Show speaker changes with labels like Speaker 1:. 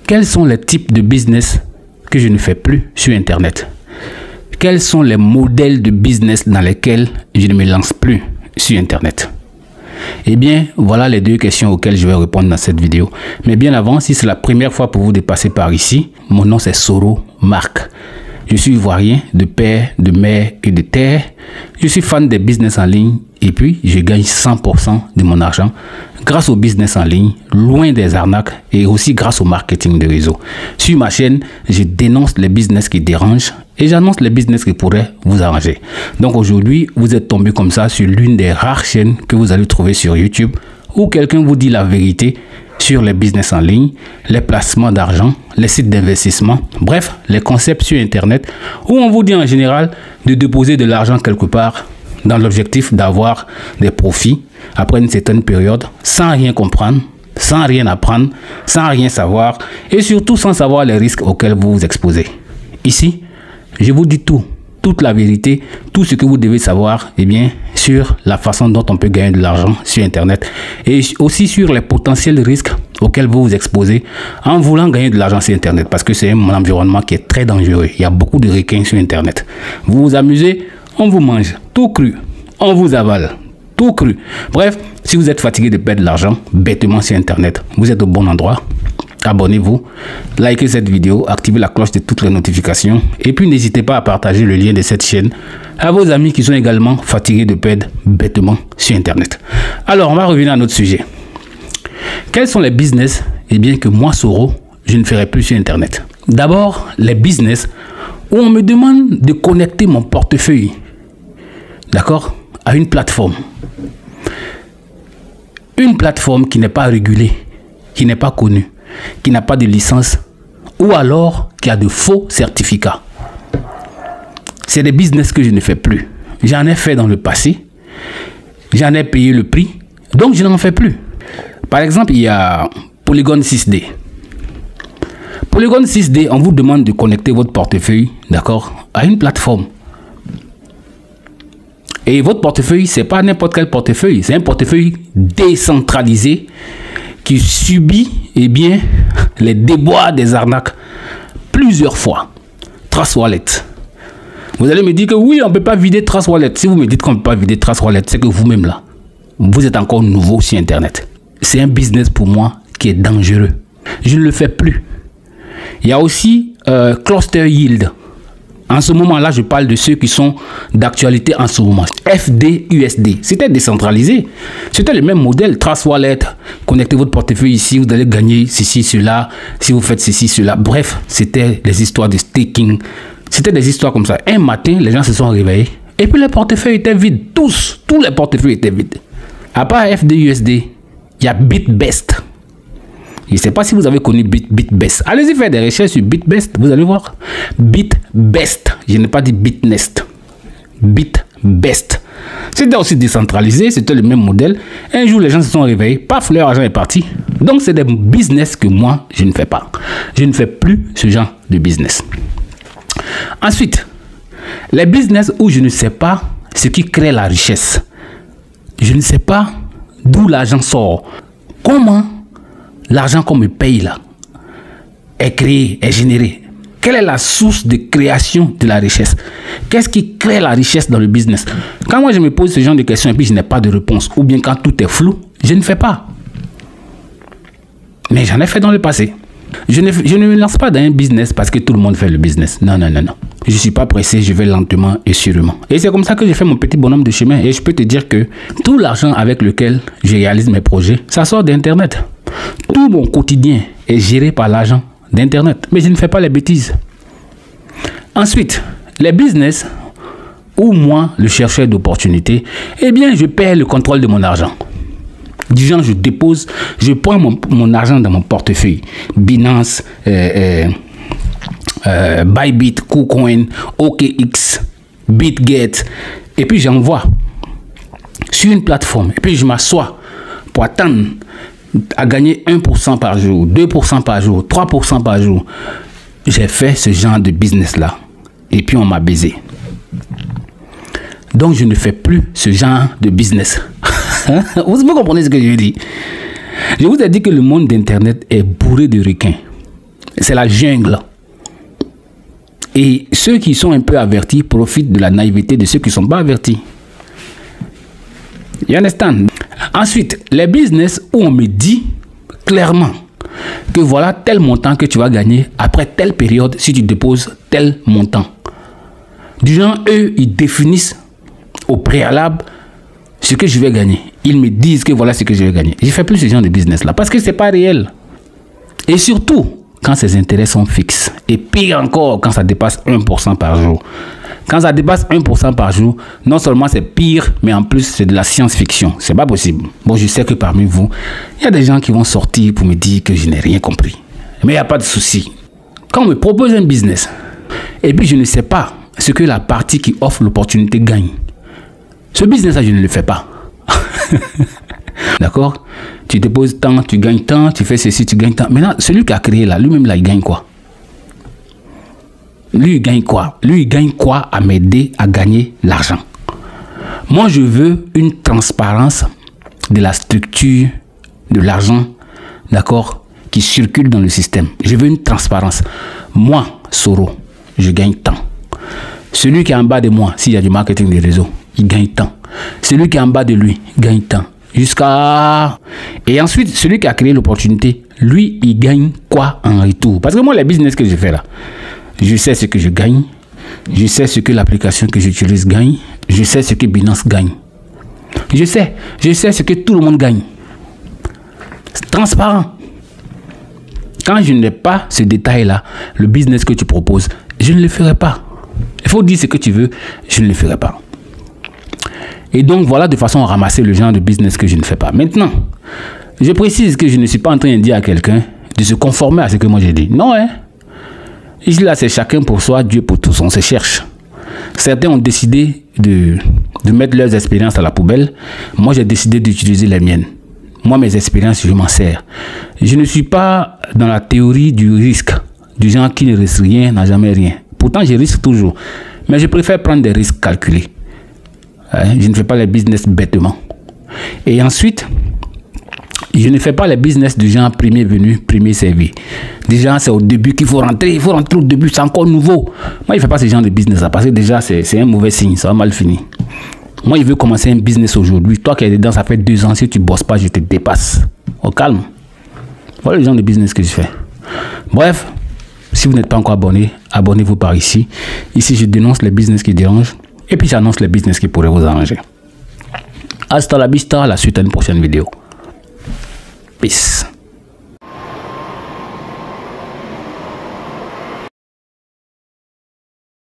Speaker 1: quels sont les types de business que je ne fais plus sur Internet? Quels sont les modèles de business dans lesquels je ne me lance plus sur Internet? Eh bien, voilà les deux questions auxquelles je vais répondre dans cette vidéo. Mais bien avant, si c'est la première fois pour vous de passer par ici, mon nom c'est Soro Marc. Je suis ivoirien de père, de mère et de terre. Je suis fan des business en ligne et puis je gagne 100% de mon argent grâce au business en ligne, loin des arnaques et aussi grâce au marketing de réseau. Sur ma chaîne, je dénonce les business qui dérangent et j'annonce les business qui pourraient vous arranger. Donc aujourd'hui, vous êtes tombé comme ça sur l'une des rares chaînes que vous allez trouver sur YouTube où quelqu'un vous dit la vérité sur les business en ligne, les placements d'argent, les sites d'investissement, bref, les concepts sur Internet où on vous dit en général de déposer de l'argent quelque part dans l'objectif d'avoir des profits après une certaine période sans rien comprendre, sans rien apprendre, sans rien savoir et surtout sans savoir les risques auxquels vous vous exposez. Ici, je vous dis tout, toute la vérité, tout ce que vous devez savoir sur la façon dont on peut gagner de l'argent sur Internet et aussi sur les potentiels risques auxquels vous vous exposez en voulant gagner de l'argent sur Internet parce que c'est un environnement qui est très dangereux. Il y a beaucoup de requins sur Internet. Vous vous amusez, on vous mange tout cru, on vous avale tout cru. Bref, si vous êtes fatigué de perdre de l'argent bêtement sur Internet, vous êtes au bon endroit. Abonnez-vous, likez cette vidéo, activez la cloche de toutes les notifications et puis n'hésitez pas à partager le lien de cette chaîne à vos amis qui sont également fatigués de perdre bêtement sur Internet. Alors, on va revenir à notre sujet. Quels sont les business que moi, Soro, je ne ferai plus sur Internet? D'abord, les business où on me demande de connecter mon portefeuille, d'accord, à une plateforme. Une plateforme qui n'est pas régulée, qui n'est pas connue, qui n'a pas de licence ou alors qui a de faux certificats. C'est des business que je ne fais plus. J'en ai fait dans le passé. J'en ai payé le prix. Donc, je n'en fais plus. Par exemple, il y a Polygon 6D. Polygon 6D, on vous demande de connecter votre portefeuille, d'accord, à une plateforme. Et votre portefeuille, c'est pas n'importe quel portefeuille. C'est un portefeuille décentralisé qui subit les déboires des arnaques plusieurs fois. Trust Wallet. Vous allez me dire que oui, on ne peut pas vider Trust Wallet. Si vous me dites qu'on ne peut pas vider Trust Wallet, c'est que vous-même là, vous êtes encore nouveau sur Internet. C'est un business pour moi qui est dangereux. Je ne le fais plus. Il y a aussi Cluster Yield. En ce moment-là, je parle de ceux qui sont d'actualité en ce moment. FDUSD. C'était décentralisé. C'était le même modèle. Trust Wallet. Connectez votre portefeuille ici. Vous allez gagner ceci, cela. Si vous faites ceci, cela. Bref, c'était des histoires de staking. C'était des histoires comme ça. Un matin, les gens se sont réveillés. Et puis les portefeuilles étaient vides. Tous les portefeuilles étaient vides. À part FDUSD, il y a BitBest. Je ne sais pas si vous avez connu BitBest. Allez-y faire des recherches sur BitBest, vous allez voir. BitBest, je n'ai pas dit BitNest. BitBest. C'était aussi décentralisé, c'était le même modèle. Un jour, les gens se sont réveillés, paf, leur argent est parti. Donc, c'est des business que moi, je ne fais pas. Je ne fais plus ce genre de business. Ensuite, les business où je ne sais pas ce qui crée la richesse. Je ne sais pas d'où l'argent sort. Comment l'argent qu'on me paye là est créé, est généré. Quelle est la source de création de la richesse? Qu'est-ce qui crée la richesse dans le business? Quand moi je me pose ce genre de questions et puis je n'ai pas de réponse, ou bien quand tout est flou, je ne fais pas. Mais j'en ai fait dans le passé. Je ne me lance pas dans un business parce que tout le monde fait le business. Non, non, non, non. Je ne suis pas pressé, je vais lentement et sûrement. Et c'est comme ça que j'ai fait mon petit bonhomme de chemin. Et je peux te dire que tout l'argent avec lequel je réalise mes projets, ça sort d'Internet. Tout mon quotidien est géré par l'argent d'Internet. Mais je ne fais pas les bêtises. Ensuite, les business où moi, le chercheur d'opportunités, je perds le contrôle de mon argent. Disons, je dépose, je prends mon argent dans mon portefeuille. Binance, Bybit, KuCoin, OKX, BitGet. Et puis j'envoie sur une plateforme. Et puis je m'assois pour attendre à gagner 1% par jour, 2% par jour, 3% par jour. J'ai fait ce genre de business-là. Et puis on m'a baisé. Donc je ne fais plus ce genre de business. Vous comprenez ce que je dis? Je vous ai dit que le monde d'Internet est bourré de requins. C'est la jungle. Et ceux qui sont un peu avertis profitent de la naïveté de ceux qui ne sont pas avertis. You understand? Ensuite, les business où on me dit clairement que voilà tel montant que tu vas gagner après telle période si tu déposes tel montant. Du genre, eux, ils définissent au préalable ce que je vais gagner. Ils me disent que voilà ce que je vais gagner. Je ne fais plus ce genre de business là parce que ce n'est pas réel. Et surtout, quand ces intérêts sont fixes. Et pire encore, quand ça dépasse 1% par jour. Quand ça dépasse 1% par jour, non seulement c'est pire, mais en plus c'est de la science-fiction. C'est pas possible. Bon, je sais que parmi vous, il y a des gens qui vont sortir pour me dire que je n'ai rien compris. Mais il n'y a pas de souci. Quand on me propose un business, et puis je ne sais pas ce que la partie qui offre l'opportunité gagne, ce business-là, je ne le fais pas. D'accord? Tu déposes tant, tu gagnes tant, tu fais ceci, tu gagnes tant. Maintenant, celui qui a créé là, lui-même là, il gagne quoi? Lui, il gagne quoi? Lui, il gagne quoi à m'aider à gagner l'argent? Moi, je veux une transparence de la structure de l'argent, d'accord, qui circule dans le système. Je veux une transparence. Moi, Soro, je gagne tant. Celui qui est en bas de moi, s'il y a du marketing des réseaux, il gagne tant. Celui qui est en bas de lui, gagne tant. Jusqu'à... Et ensuite, celui qui a créé l'opportunité, lui, il gagne quoi en retour? Parce que moi, les business que je fais là, je sais ce que je gagne. Je sais ce que l'application que j'utilise gagne. Je sais ce que Binance gagne. Je sais ce que tout le monde gagne. C'est transparent. Quand je n'ai pas ce détail-là, le business que tu proposes, je ne le ferai pas. Il faut dire ce que tu veux, je ne le ferai pas. Et donc, voilà de façon à ramasser le genre de business que je ne fais pas. Maintenant, je précise que je ne suis pas en train de dire à quelqu'un de se conformer à ce que moi j'ai dit. Non, hein. Ici, là, c'est chacun pour soi, Dieu pour tous. On se cherche. Certains ont décidé de mettre leurs expériences à la poubelle. Moi, j'ai décidé d'utiliser les miennes. Moi, mes expériences, je m'en sers. Je ne suis pas dans la théorie du risque. Du genre qui ne risque rien, n'a jamais rien. Pourtant, je risque toujours. Mais je préfère prendre des risques calculés. Je ne fais pas les business bêtement. Et ensuite, je ne fais pas les business du genre premier venu, premier servi. Déjà, c'est au début qu'il faut rentrer. Il faut rentrer au début, c'est encore nouveau. Moi, je ne fais pas ce genre de business là parce que déjà, c'est un mauvais signe. Ça va mal finir. Moi, je veux commencer un business aujourd'hui. Toi qui es dedans, ça fait 2 ans. Si tu ne bosses pas, je te dépasse. Au calme. Voilà le genre de business que je fais. Bref, si vous n'êtes pas encore abonné, abonnez-vous par ici. Ici, je dénonce les business qui dérangent. Et puis, j'annonce les business qui pourraient vous arranger. Hasta la vista, la suite à une prochaine vidéo. Peace.